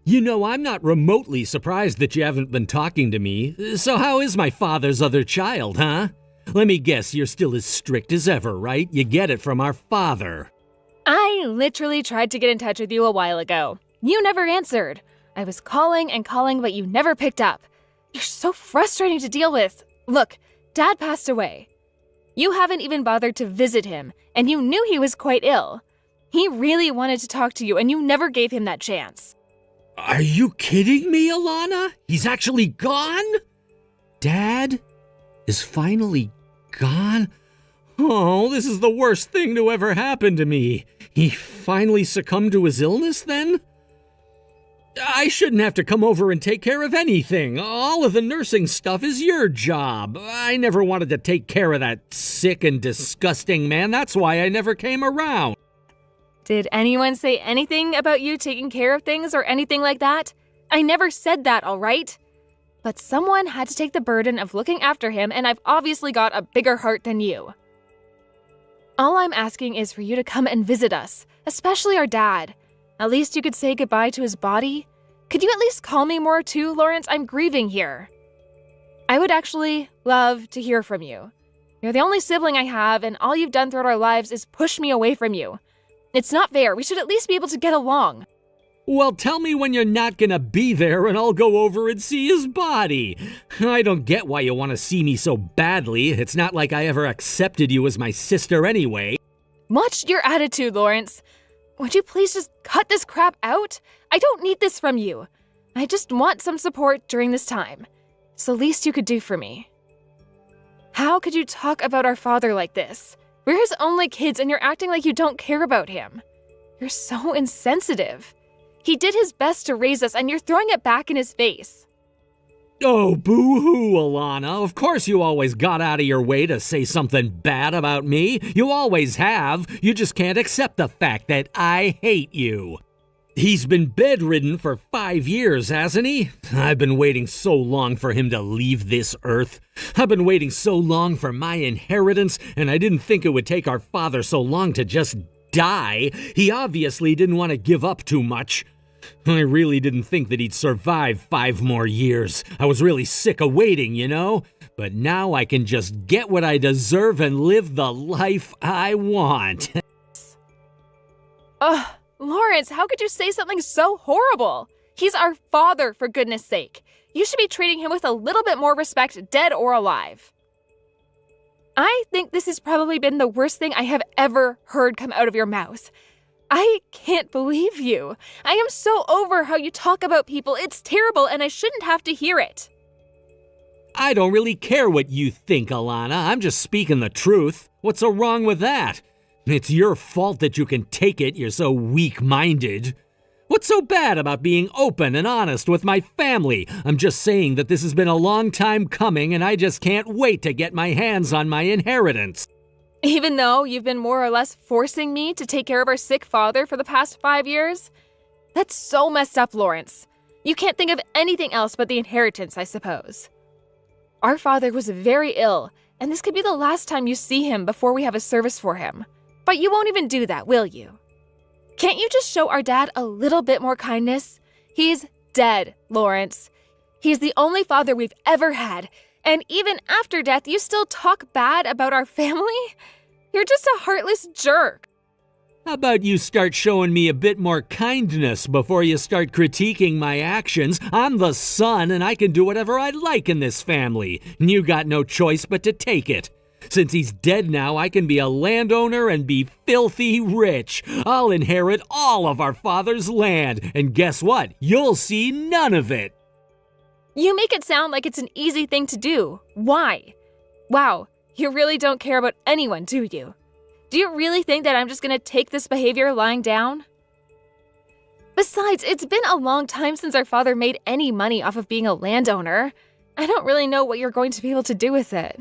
You know, I'm not remotely surprised that you haven't been talking to me. So how is my father's other child, huh? Let me guess, you're still as strict as ever, right? You get it from our father. I literally tried to get in touch with you a while ago. You never answered. I was calling and calling, but you never picked up. You're so frustrating to deal with. Look, Dad passed away. You haven't even bothered to visit him, and you knew he was quite ill. He really wanted to talk to you, and you never gave him that chance. Are you kidding me, Alana? He's actually gone? Dad is finally gone? Oh, this is the worst thing to ever happen to me. He finally succumbed to his illness, then? I shouldn't have to come over and take care of anything. All of the nursing stuff is your job. I never wanted to take care of that sick and disgusting man. That's why I never came around. Did anyone say anything about you taking care of things or anything like that? I never said that, all right? But someone had to take the burden of looking after him, and I've obviously got a bigger heart than you. All I'm asking is for you to come and visit us, especially our dad. At least you could say goodbye to his body. Could you at least call me more too, Lawrence? I'm grieving here. I would actually love to hear from you. You're the only sibling I have, and all you've done throughout our lives is push me away from you. It's not fair. We should at least be able to get along. Well, tell me when you're not gonna be there and I'll go over and see his body. I don't get why you want to see me so badly. It's not like I ever accepted you as my sister anyway. Watch your attitude, Lawrence. Would you please just cut this crap out? I don't need this from you. I just want some support during this time. It's the least you could do for me. How could you talk about our father like this? We're his only kids and you're acting like you don't care about him. You're so insensitive. He did his best to raise us and you're throwing it back in his face. Oh, boo-hoo, Alana. Of course you always got out of your way to say something bad about me. You always have. You just can't accept the fact that I hate you. He's been bedridden for 5 years, hasn't he? I've been waiting so long for him to leave this earth. I've been waiting so long for my inheritance, and I didn't think it would take our father so long to just die. He obviously didn't want to give up too much. I really didn't think that he'd survive 5 more years. I was really sick of waiting, you know? But now I can just get what I deserve and live the life I want. Ugh. Lawrence, how could you say something so horrible? He's our father, for goodness sake. You should be treating him with a little bit more respect, dead or alive. I think this has probably been the worst thing I have ever heard come out of your mouth. I can't believe you. I am so over how you talk about people. It's terrible, and I shouldn't have to hear it. I don't really care what you think, Alana. I'm just speaking the truth. What's so wrong with that? It's your fault that you can take it. You're so weak-minded. What's so bad about being open and honest with my family? I'm just saying that this has been a long time coming and I just can't wait to get my hands on my inheritance. Even though you've been more or less forcing me to take care of our sick father for the past 5 years? That's so messed up, Lawrence. You can't think of anything else but the inheritance, I suppose. Our father was very ill, and this could be the last time you see him before we have a service for him. But you won't even do that, will you? Can't you just show our dad a little bit more kindness? He's dead, Lawrence. He's the only father we've ever had, and even after death, you still talk bad about our family? You're just a heartless jerk. How about you start showing me a bit more kindness before you start critiquing my actions? I'm the son, and I can do whatever I like in this family. You got no choice but to take it. Since he's dead now, I can be a landowner and be filthy rich. I'll inherit all of our father's land, and guess what? You'll see none of it. You make it sound like it's an easy thing to do. Why? Wow, you really don't care about anyone, do you? Do you really think that I'm just gonna take this behavior lying down? Besides, it's been a long time since our father made any money off of being a landowner. I don't really know what you're going to be able to do with it.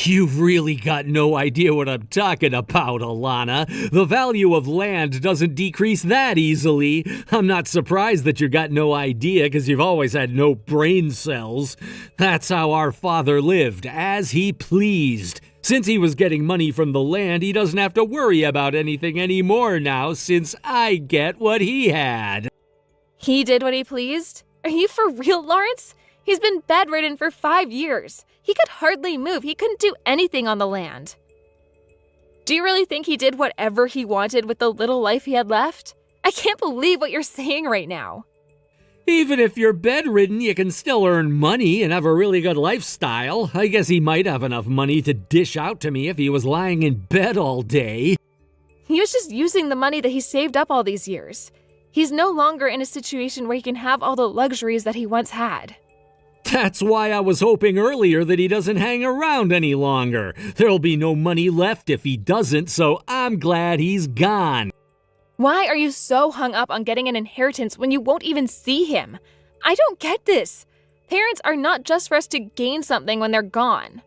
You've really got no idea what I'm talking about, Alana. The value of land doesn't decrease that easily. I'm not surprised that you got no idea because you've always had no brain cells. That's how our father lived, as he pleased. Since he was getting money from the land, he doesn't have to worry about anything anymore now since I get what he had. He did what he pleased? Are you for real, Lawrence? He's been bedridden for 5 years. He could hardly move. He couldn't do anything on the land. Do you really think he did whatever he wanted with the little life he had left? I can't believe what you're saying right now. Even if you're bedridden, you can still earn money and have a really good lifestyle. I guess he might have enough money to dish out to me if he was lying in bed all day. He was just using the money that he saved up all these years. He's no longer in a situation where he can have all the luxuries that he once had. That's why I was hoping earlier that he doesn't hang around any longer. There'll be no money left if he doesn't, so I'm glad he's gone. Why are you so hung up on getting an inheritance when you won't even see him? I don't get this. Parents are not just for us to gain something when they're gone.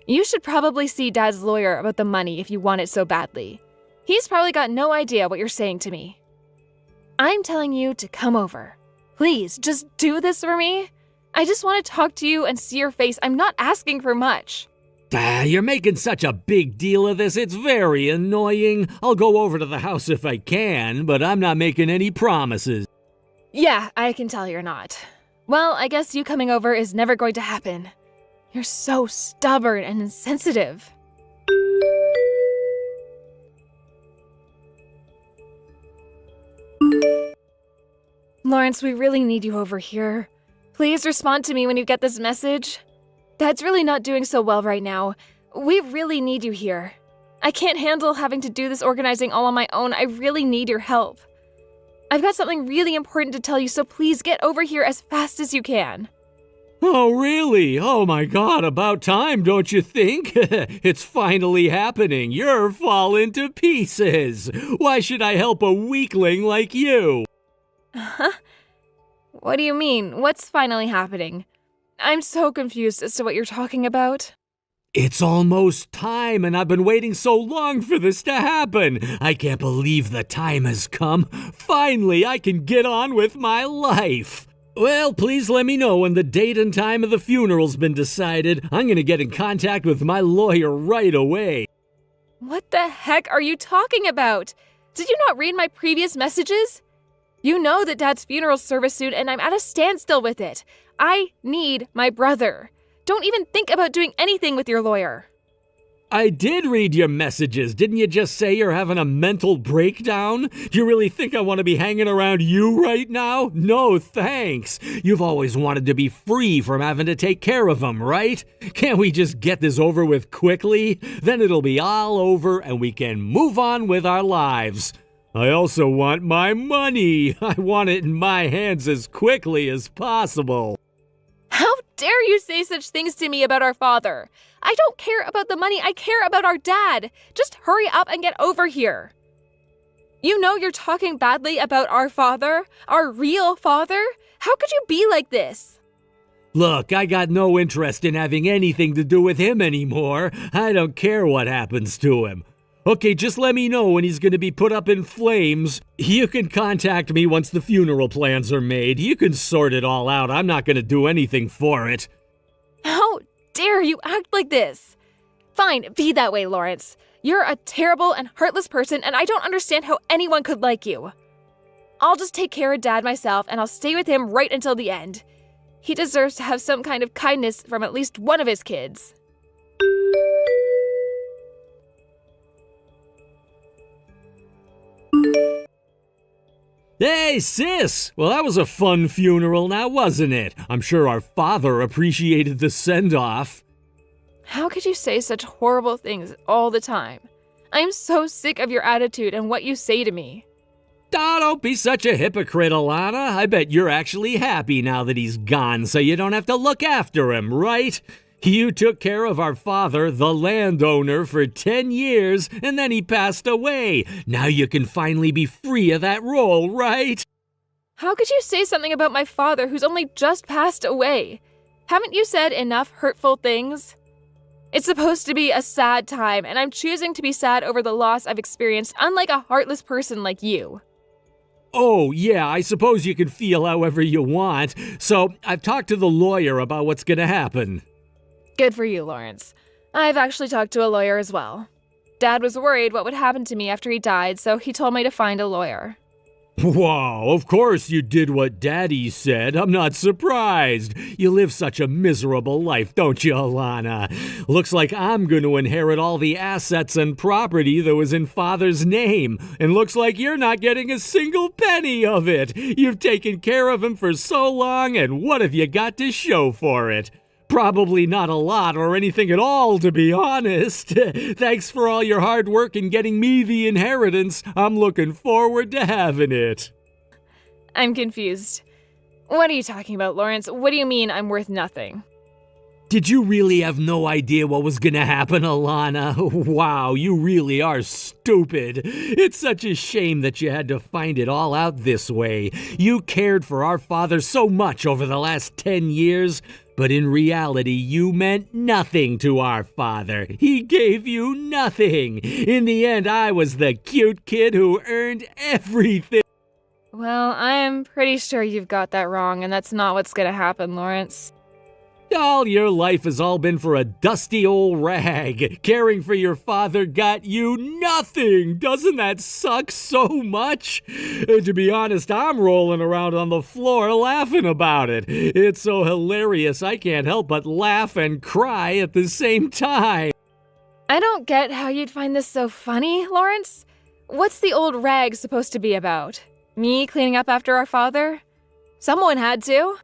You should probably see Dad's lawyer about the money if you want it so badly. He's probably got no idea what you're saying to me. I'm telling you to come over. Please, just do this for me. I just want to talk to you and see your face. I'm not asking for much. You're making such a big deal of this. It's very annoying. I'll go over to the house if I can, but I'm not making any promises. Yeah, I can tell you're not. Well, I guess you coming over is never going to happen. You're so stubborn and insensitive. Lawrence, we really need you over here. Please respond to me when you get this message. Dad's really not doing so well right now. We really need you here. I can't handle having to do this organizing all on my own. I really need your help. I've got something really important to tell you, so please get over here as fast as you can. Oh, really? Oh my God, about time, don't you think? It's finally happening. You're falling to pieces. Why should I help a weakling like you? Huh? What do you mean? What's finally happening? I'm so confused as to what you're talking about. It's almost time, and I've been waiting so long for this to happen. I can't believe the time has come. Finally, I can get on with my life. Well, please let me know when the date and time of the funeral's been decided. I'm going to get in contact with my lawyer right away. What the heck are you talking about? Did you not read my previous messages? You know that Dad's funeral service soon, and I'm at a standstill with it. I need my brother. Don't even think about doing anything with your lawyer. I did read your messages. Didn't you just say you're having a mental breakdown? Do you really think I want to be hanging around you right now? No, thanks. You've always wanted to be free from having to take care of him, right? Can't we just get this over with quickly? Then it'll be all over and we can move on with our lives. I also want my money. I want it in my hands as quickly as possible. How dare you say such things to me about our father? I don't care about the money. I care about our dad. Just hurry up and get over here. You know you're talking badly about our father, our real father. How could you be like this? Look, I got no interest in having anything to do with him anymore. I don't care what happens to him. Okay, just let me know when he's going to be put up in flames. You can contact me once the funeral plans are made. You can sort it all out. I'm not going to do anything for it. How dare you act like this? Fine, be that way, Lawrence. You're a terrible and heartless person, and I don't understand how anyone could like you. I'll just take care of Dad myself, and I'll stay with him right until the end. He deserves to have some kind of kindness from at least one of his kids. Hey, sis! Well, that was a fun funeral now, wasn't it? I'm sure our father appreciated the send-off. How could you say such horrible things all the time? I'm so sick of your attitude and what you say to me. Oh, don't be such a hypocrite, Alana. I bet you're actually happy now that he's gone, so you don't have to look after him, right? You took care of our father, the landowner, for 10 years, and then he passed away. Now you can finally be free of that role, right? How could you say something about my father who's only just passed away? Haven't you said enough hurtful things? It's supposed to be a sad time, and I'm choosing to be sad over the loss I've experienced, unlike a heartless person like you. Oh, yeah, I suppose you can feel however you want. So I've talked to the lawyer about what's going to happen. Good for you, Lawrence. I've actually talked to a lawyer as well. Dad was worried what would happen to me after he died, so he told me to find a lawyer. Wow, of course you did what Daddy said. I'm not surprised. You live such a miserable life, don't you, Alana? Looks like I'm going to inherit all the assets and property that was in Father's name. And looks like you're not getting a single penny of it. You've taken care of him for so long, and what have you got to show for it? Probably not a lot or anything at all, to be honest. Thanks for all your hard work in getting me the inheritance. I'm looking forward to having it. I'm confused. What are you talking about, Lawrence? What do you mean I'm worth nothing? Did you really have no idea what was gonna happen, Alana? Wow, you really are stupid. It's such a shame that you had to find it all out this way. You cared for our father so much over the last 10 years, but in reality, you meant nothing to our father. He gave you nothing. In the end, I was the cute kid who earned everything. Well, I'm pretty sure you've got that wrong, and that's not what's gonna happen, Lawrence. All your life has all been for a dusty old rag. Caring for your father got you nothing. Doesn't that suck so much? To be honest, I'm rolling around on the floor laughing about it. It's so hilarious I can't help but laugh and cry at the same time. I don't get how you'd find this so funny, Lawrence. What's the old rag supposed to be about? Me cleaning up after our father? Someone had to.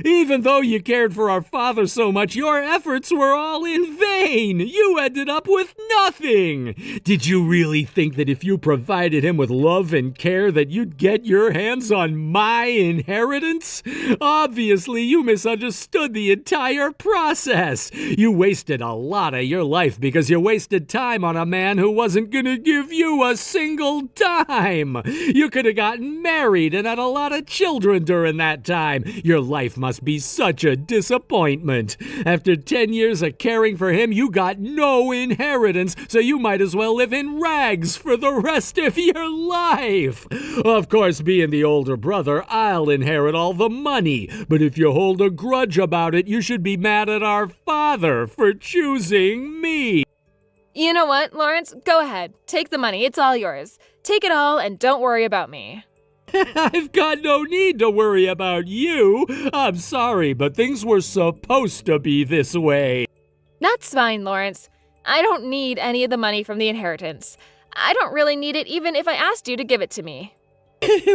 Even though you cared for our father so much, your efforts were all in vain. You ended up with nothing. Did you really think that if you provided him with love and care that you'd get your hands on my inheritance? Obviously, you misunderstood the entire process. You wasted a lot of your life because you wasted time on a man who wasn't gonna give you a single dime. You could have gotten married and had a lot of children during that time. Your life must be such a disappointment. After 10 years of caring for him, you got no inheritance, so you might as well live in rags for the rest of your life. Of course, being the older brother, I'll inherit all the money, but if you hold a grudge about it, you should be mad at our father for choosing me. You know what, Lawrence? Go ahead. Take the money. It's all yours. Take it all and don't worry about me. I've got no need to worry about you. I'm sorry, but things were supposed to be this way. That's fine, Lawrence. I don't need any of the money from the inheritance. I don't really need it even if I asked you to give it to me.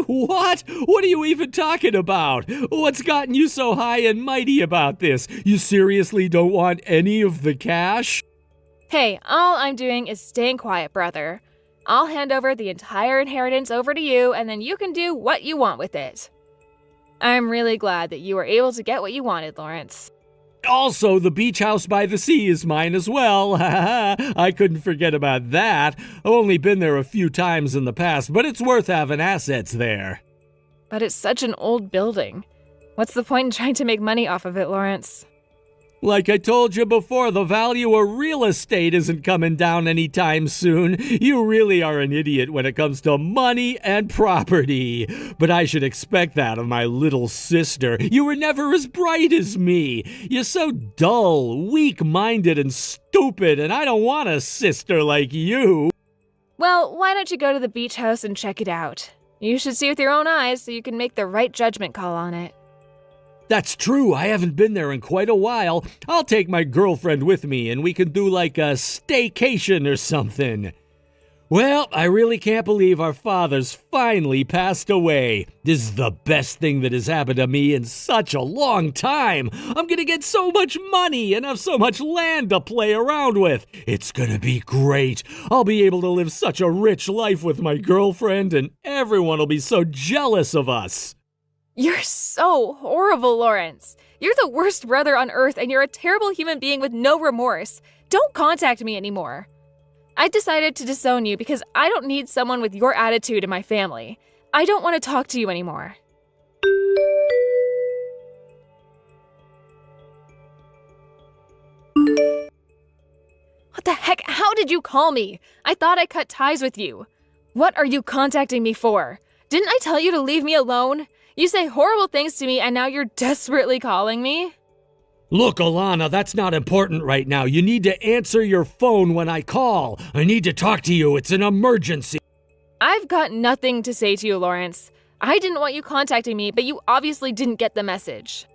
What? What are you even talking about? What's gotten you so high and mighty about this? You seriously don't want any of the cash? Hey, all I'm doing is staying quiet, brother. I'll hand over the entire inheritance over to you, and then you can do what you want with it. I'm really glad that you were able to get what you wanted, Lawrence. Also, the beach house by the sea is mine as well. I couldn't forget about that. I've only been there a few times in the past, but it's worth having assets there. But it's such an old building. What's the point in trying to make money off of it, Lawrence? Like I told you before, the value of real estate isn't coming down anytime soon. You really are an idiot when it comes to money and property. But I should expect that of my little sister. You were never as bright as me. You're so dull, weak-minded, and stupid, and I don't want a sister like you. Well, why don't you go to the beach house and check it out? You should see with your own eyes so you can make the right judgment call on it. That's true. I haven't been there in quite a while. I'll take my girlfriend with me and we can do like a staycation or something. Well, I really can't believe our father's finally passed away. This is the best thing that has happened to me in such a long time. I'm gonna get so much money and have so much land to play around with. It's gonna be great. I'll be able to live such a rich life with my girlfriend and everyone will be so jealous of us. You're so horrible, Lawrence. You're the worst brother on earth and you're a terrible human being with no remorse. Don't contact me anymore. I decided to disown you because I don't need someone with your attitude in my family. I don't want to talk to you anymore. What the heck? How did you call me? I thought I cut ties with you. What are you contacting me for? Didn't I tell you to leave me alone? You say horrible things to me and now you're desperately calling me? Look, Alana, that's not important right now. You need to answer your phone when I call. I need to talk to you. It's an emergency. I've got nothing to say to you, Lawrence. I didn't want you contacting me, but you obviously didn't get the message.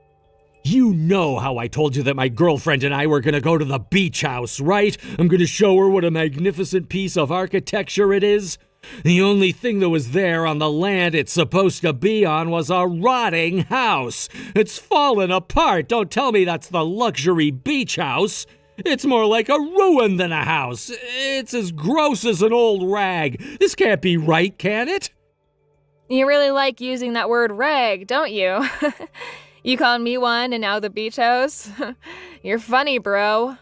You know how I told you that my girlfriend and I were gonna go to the beach house, right? I'm gonna show her what a magnificent piece of architecture it is. The only thing that was there on the land it's supposed to be on was a rotting house. It's fallen apart. Don't tell me that's the luxury beach house. It's more like a ruin than a house. It's as gross as an old rag. This can't be right, can it? You really like using that word rag, don't you? You called me one and now the beach house? You're funny, bro.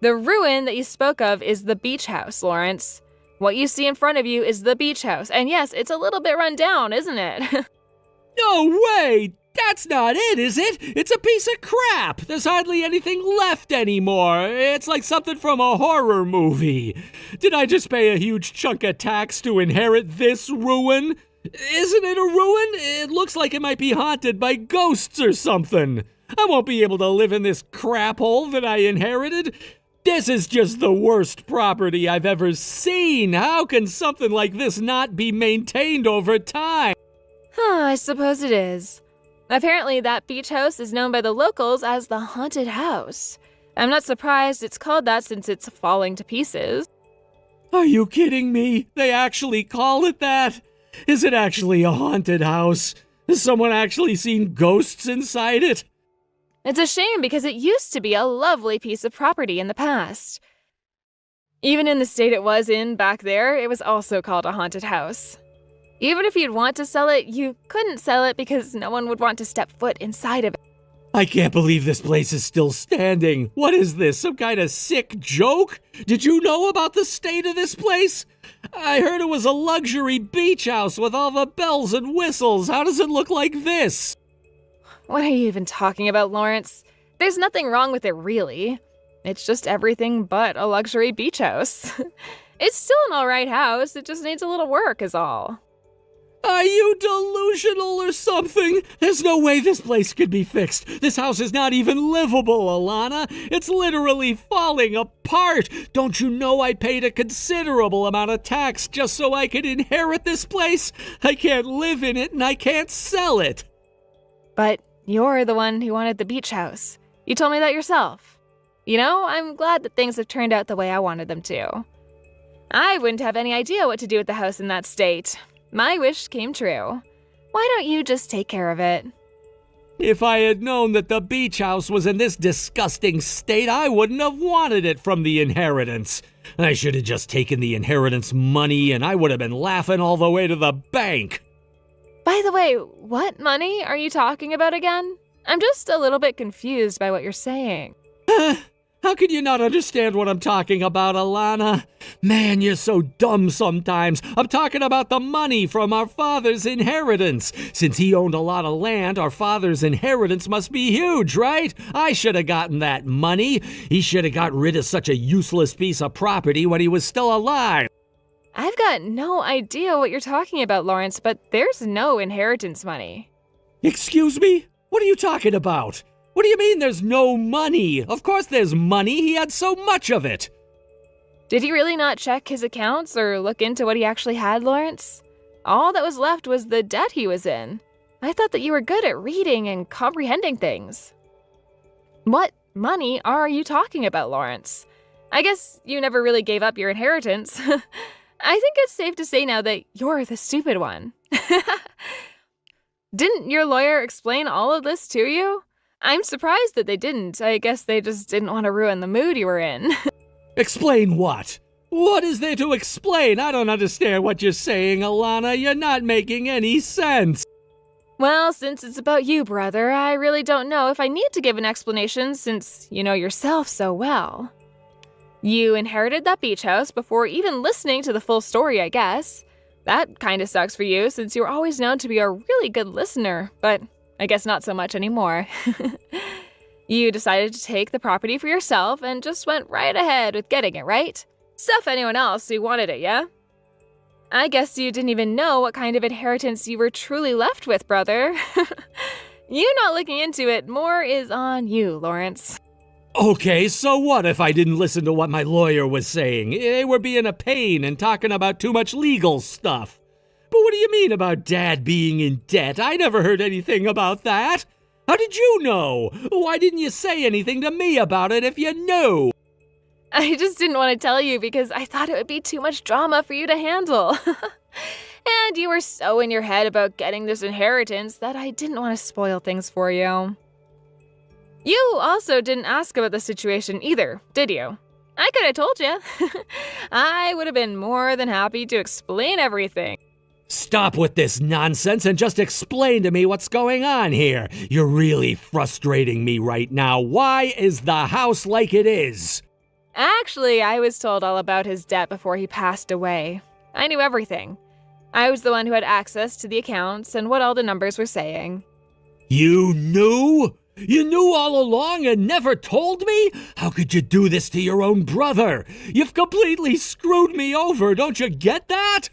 The ruin that you spoke of is the beach house, Lawrence. What you see in front of you is the beach house. And yes, it's a little bit run down, isn't it? No way! That's not it, is it? It's a piece of crap. There's hardly anything left anymore. It's like something from a horror movie. Did I just pay a huge chunk of tax to inherit this ruin? Isn't it a ruin? It looks like it might be haunted by ghosts or something. I won't be able to live in this crap hole that I inherited. This is just the worst property I've ever seen. How can something like this not be maintained over time? I suppose it is. Apparently, that beach house is known by the locals as the haunted house. I'm not surprised it's called that since it's falling to pieces. Are you kidding me? They actually call it that? Is it actually a haunted house? Has someone actually seen ghosts inside it? It's a shame because it used to be a lovely piece of property in the past. Even in the state it was in back there, it was also called a haunted house. Even if you'd want to sell it, you couldn't sell it because no one would want to step foot inside of it. I can't believe this place is still standing. What is this, some kind of sick joke? Did you know about the state of this place? I heard it was a luxury beach house with all the bells and whistles. How does it look like this? What are you even talking about, Lawrence? There's nothing wrong with it, really. It's just everything but a luxury beach house. It's still an alright house, it just needs a little work is all. Are you delusional or something? There's no way this place could be fixed. This house is not even livable, Alana. It's literally falling apart. Don't you know I paid a considerable amount of tax just so I could inherit this place? I can't live in it and I can't sell it. But you're the one who wanted the beach house. You told me that yourself. You know, I'm glad that things have turned out the way I wanted them to. I wouldn't have any idea what to do with the house in that state. My wish came true. Why don't you just take care of it? If I had known that the beach house was in this disgusting state, I wouldn't have wanted it from the inheritance. I should have just taken the inheritance money and I would have been laughing all the way to the bank. By the way, what money are you talking about again? I'm just a little bit confused by what you're saying. How can you not understand what I'm talking about, Alana? Man, you're so dumb sometimes. I'm talking about the money from our father's inheritance. Since he owned a lot of land, our father's inheritance must be huge, right? I should have gotten that money. He should have got rid of such a useless piece of property when he was still alive. I've got no idea what you're talking about, Lawrence, but there's no inheritance money. Excuse me? What are you talking about? What do you mean there's no money? Of course there's money. He had so much of it. Did he really not check his accounts or look into what he actually had, Lawrence? All that was left was the debt he was in. I thought that you were good at reading and comprehending things. What money are you talking about, Lawrence? I guess you never really gave up your inheritance. I think it's safe to say now that you're the stupid one. Didn't your lawyer explain all of this to you? I'm surprised that they didn't. I guess they just didn't want to ruin the mood you were in. Explain what? What is there to explain? I don't understand what you're saying, Alana. You're not making any sense. Well, since it's about you, brother, I really don't know if I need to give an explanation since you know yourself so well. You inherited that beach house before even listening to the full story, I guess. That kind of sucks for you since you were always known to be a really good listener, but I guess not so much anymore. You decided to take the property for yourself and just went right ahead with getting it, right? Stuff anyone else who wanted it, yeah? I guess you didn't even know what kind of inheritance you were truly left with, brother. You not looking into it more is on you, Lawrence. Okay, so what if I didn't listen to what my lawyer was saying? They were being a pain and talking about too much legal stuff. But what do you mean about Dad being in debt? I never heard anything about that. How did you know? Why didn't you say anything to me about it if you knew? I just didn't want to tell you because I thought it would be too much drama for you to handle. And you were so in your head about getting this inheritance that I didn't want to spoil things for you. You also didn't ask about the situation either, did you? I could have told you. I would have been more than happy to explain everything. Stop with this nonsense and just explain to me what's going on here. You're really frustrating me right now. Why is the house like it is? Actually, I was told all about his debt before he passed away. I knew everything. I was the one who had access to the accounts and what all the numbers were saying. You knew? You knew all along and never told me? How could you do this to your own brother? You've completely screwed me over, don't you get that?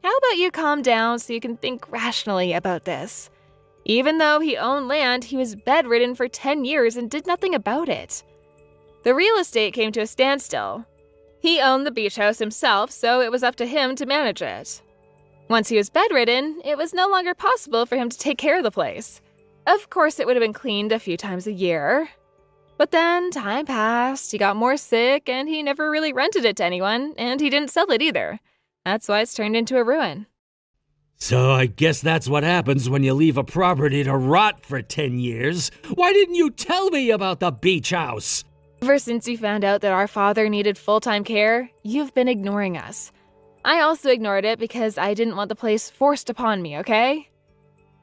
How about you calm down so you can think rationally about this? Even though he owned land, he was bedridden for 10 years and did nothing about it. The real estate came to a standstill. He owned the beach house himself, so it was up to him to manage it. Once he was bedridden, it was no longer possible for him to take care of the place. Of course, it would have been cleaned a few times a year. But then time passed, he got more sick, and he never really rented it to anyone, and he didn't sell it either. That's why it's turned into a ruin. So I guess that's what happens when you leave a property to rot for 10 years. Why didn't you tell me about the beach house? Ever since you found out that our father needed full-time care, you've been ignoring us. I also ignored it because I didn't want the place forced upon me, okay?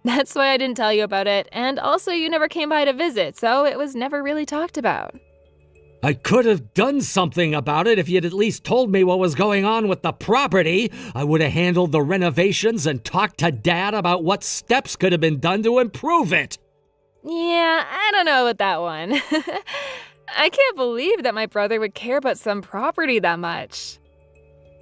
That's why I didn't tell you about it, and also you never came by to visit, so it was never really talked about. I could have done something about it if you'd at least told me what was going on with the property. I would have handled the renovations and talked to Dad about what steps could have been done to improve it. Yeah, I don't know about that one. I can't believe that my brother would care about some property that much.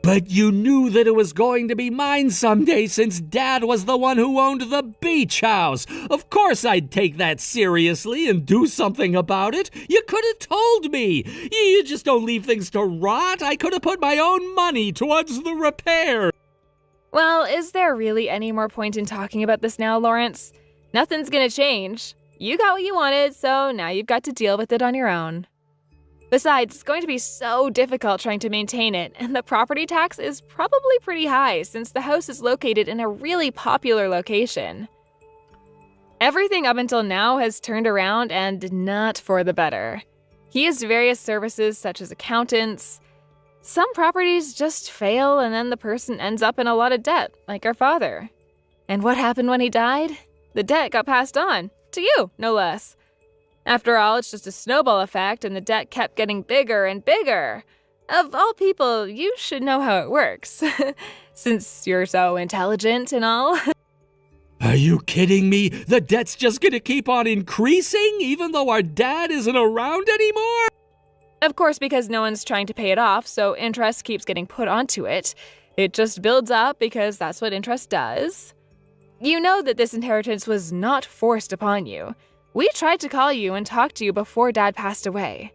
But you knew that it was going to be mine someday since Dad was the one who owned the beach house. Of course I'd take that seriously and do something about it. You could have told me. You just don't leave things to rot. I could have put my own money towards the repair. Well, is there really any more point in talking about this now, Lawrence? Nothing's gonna change. You got what you wanted, so now you've got to deal with it on your own. Besides, it's going to be so difficult trying to maintain it, and the property tax is probably pretty high since the house is located in a really popular location. Everything up until now has turned around and not for the better. He has various services such as accountants. Some properties just fail and then the person ends up in a lot of debt, like our father. And what happened when he died? The debt got passed on, to you, no less. After all, it's just a snowball effect, and the debt kept getting bigger and bigger. Of all people, you should know how it works, since you're so intelligent and all. Are you kidding me? The debt's just gonna keep on increasing, even though our dad isn't around anymore? Of course, because no one's trying to pay it off, so interest keeps getting put onto it. It just builds up because that's what interest does. You know that this inheritance was not forced upon you. We tried to call you and talk to you before Dad passed away.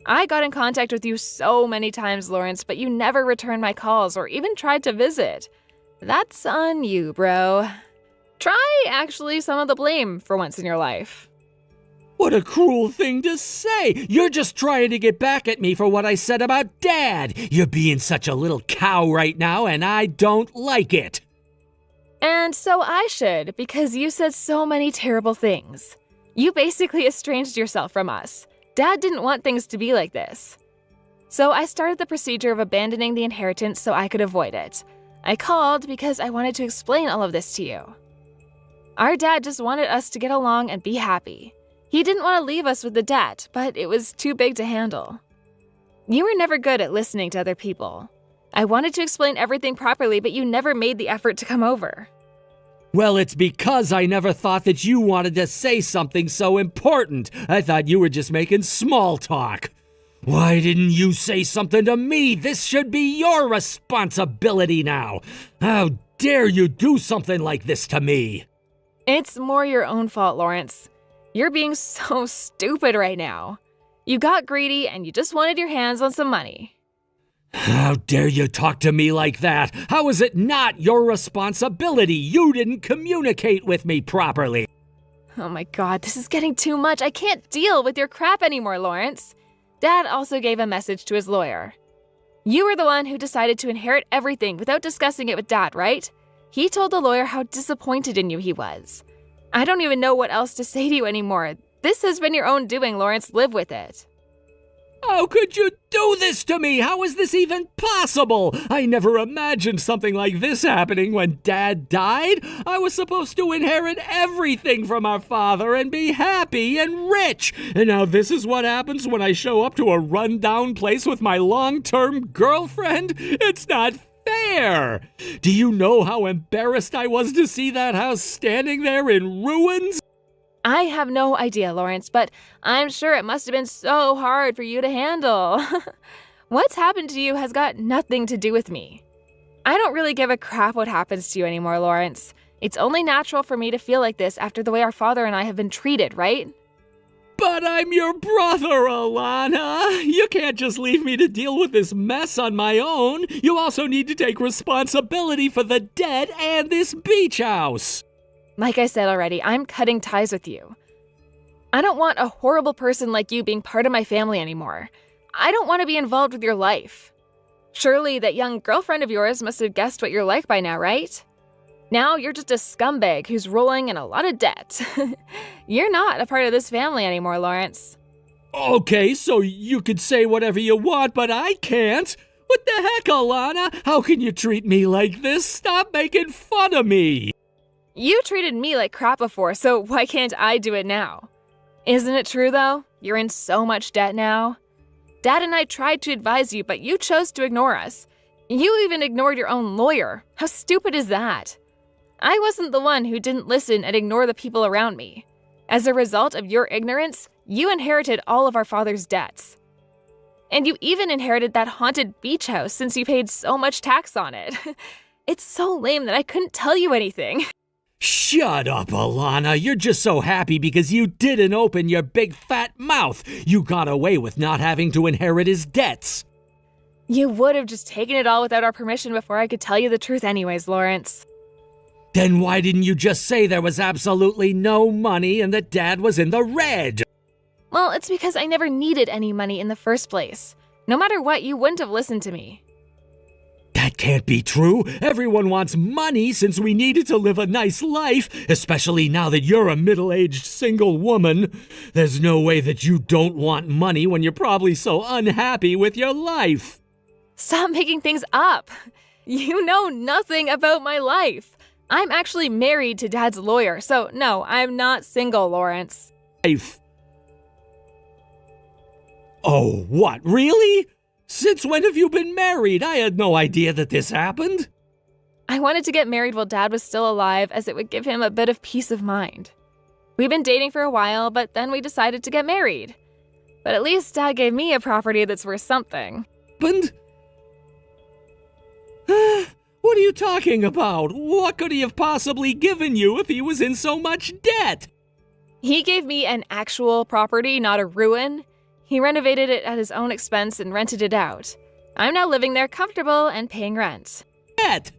I got in contact with you so many times, Lawrence, but you never returned my calls or even tried to visit. That's on you, bro. Try actually some of the blame for once in your life. What a cruel thing to say! You're just trying to get back at me for what I said about Dad! You're being such a little cow right now, and I don't like it! And so I should, because you said so many terrible things. You basically estranged yourself from us. Dad didn't want things to be like this. So I started the procedure of abandoning the inheritance so I could avoid it. I called because I wanted to explain all of this to you. Our dad just wanted us to get along and be happy. He didn't want to leave us with the debt, but it was too big to handle. You were never good at listening to other people. I wanted to explain everything properly, but you never made the effort to come over. Well, it's because I never thought that you wanted to say something so important. I thought you were just making small talk. Why didn't you say something to me? This should be your responsibility now. How dare you do something like this to me? It's more your own fault, Lawrence. You're being so stupid right now. You got greedy and you just wanted your hands on some money. How dare you talk to me like that? How is it not your responsibility? You didn't communicate with me properly. Oh my god, this is getting too much. I can't deal with your crap anymore, Lawrence. Dad also gave a message to his lawyer. You were the one who decided to inherit everything without discussing it with Dad, right? He told the lawyer how disappointed in you he was. I don't even know what else to say to you anymore. This has been your own doing, Lawrence. Live with it. How could you do this to me? How is this even possible? I never imagined something like this happening when Dad died. I was supposed to inherit everything from our father and be happy and rich. And now this is what happens when I show up to a run-down place with my long-term girlfriend? It's not fair. Do you know how embarrassed I was to see that house standing there in ruins? I have no idea, Lawrence, but I'm sure it must have been so hard for you to handle. What's happened to you has got nothing to do with me. I don't really give a crap what happens to you anymore, Lawrence. It's only natural for me to feel like this after the way our father and I have been treated, right? But I'm your brother, Alana. You can't just leave me to deal with this mess on my own. You also need to take responsibility for the dead and this beach house. Like I said already, I'm cutting ties with you. I don't want a horrible person like you being part of my family anymore. I don't want to be involved with your life. Surely that young girlfriend of yours must have guessed what you're like by now, right? Now you're just a scumbag who's rolling in a lot of debt. You're not a part of this family anymore, Lawrence. Okay, so you could say whatever you want, but I can't. What the heck, Alana? How can you treat me like this? Stop making fun of me. You treated me like crap before, so why can't I do it now? Isn't it true, though? You're in so much debt now. Dad and I tried to advise you, but you chose to ignore us. You even ignored your own lawyer. How stupid is that? I wasn't the one who didn't listen and ignore the people around me. As a result of your ignorance, you inherited all of our father's debts. And you even inherited that haunted beach house since you paid so much tax on it. It's so lame that I couldn't tell you anything. Shut up, Alana. You're just so happy because you didn't open your big fat mouth. You got away with not having to inherit his debts. You would have just taken it all without our permission before I could tell you the truth anyways, Lawrence. Then why didn't you just say there was absolutely no money and that Dad was in the red? Well, it's because I never needed any money in the first place. No matter what, you wouldn't have listened to me. That can't be true. Everyone wants money since we needed to live a nice life, especially now that you're a middle-aged single woman. There's no way that you don't want money when you're probably so unhappy with your life. Stop making things up. You know nothing about my life. I'm actually married to Dad's lawyer, so no, I'm not single, Lawrence. Life. Oh, what, really? Since when have you been married? I had no idea that this happened. I wanted to get married while Dad was still alive, as it would give him a bit of peace of mind. We've been dating for a while, but then we decided to get married. But at least Dad gave me a property that's worth something. Happened? What are you talking about? What could he have possibly given you if he was in so much debt? He gave me an actual property, not a ruin. He renovated it at his own expense and rented it out. I'm now living there comfortable and paying rent. Debt?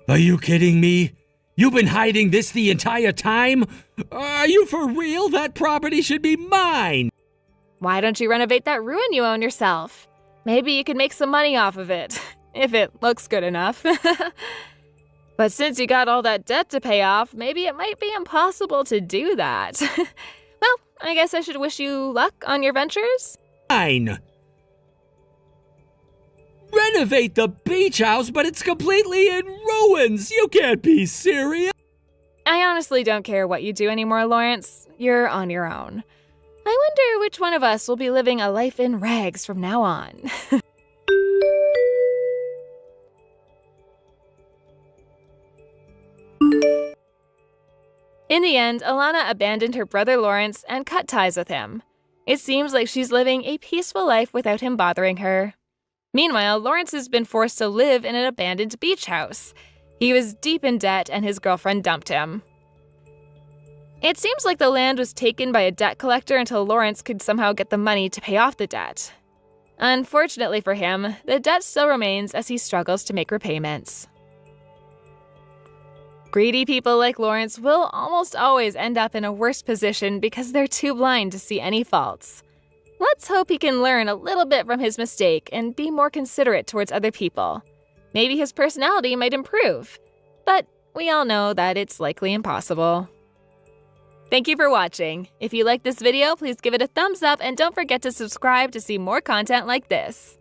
Are you kidding me? You've been hiding this the entire time? Are you for real? That property should be mine. Why don't you renovate that ruin you own yourself? Maybe you could make some money off of it, if it looks good enough. But since you got all that debt to pay off, maybe it might be impossible to do that. Well, I guess I should wish you luck on your ventures. Fine. Renovate the beach house, but it's completely in ruins. You can't be serious. I honestly don't care what you do anymore, Lawrence. You're on your own. I wonder which one of us will be living a life in rags from now on. In the end, Alana abandoned her brother Lawrence and cut ties with him. It seems like she's living a peaceful life without him bothering her. Meanwhile, Lawrence has been forced to live in an abandoned beach house. He was deep in debt and his girlfriend dumped him. It seems like the land was taken by a debt collector until Lawrence could somehow get the money to pay off the debt. Unfortunately for him, the debt still remains as he struggles to make repayments. Greedy people like Lawrence will almost always end up in a worse position because they're too blind to see any faults. Let's hope he can learn a little bit from his mistake and be more considerate towards other people. Maybe his personality might improve, but we all know that it's likely impossible. Thank you for watching. If you liked this video, please give it a thumbs up and don't forget to subscribe to see more content like this.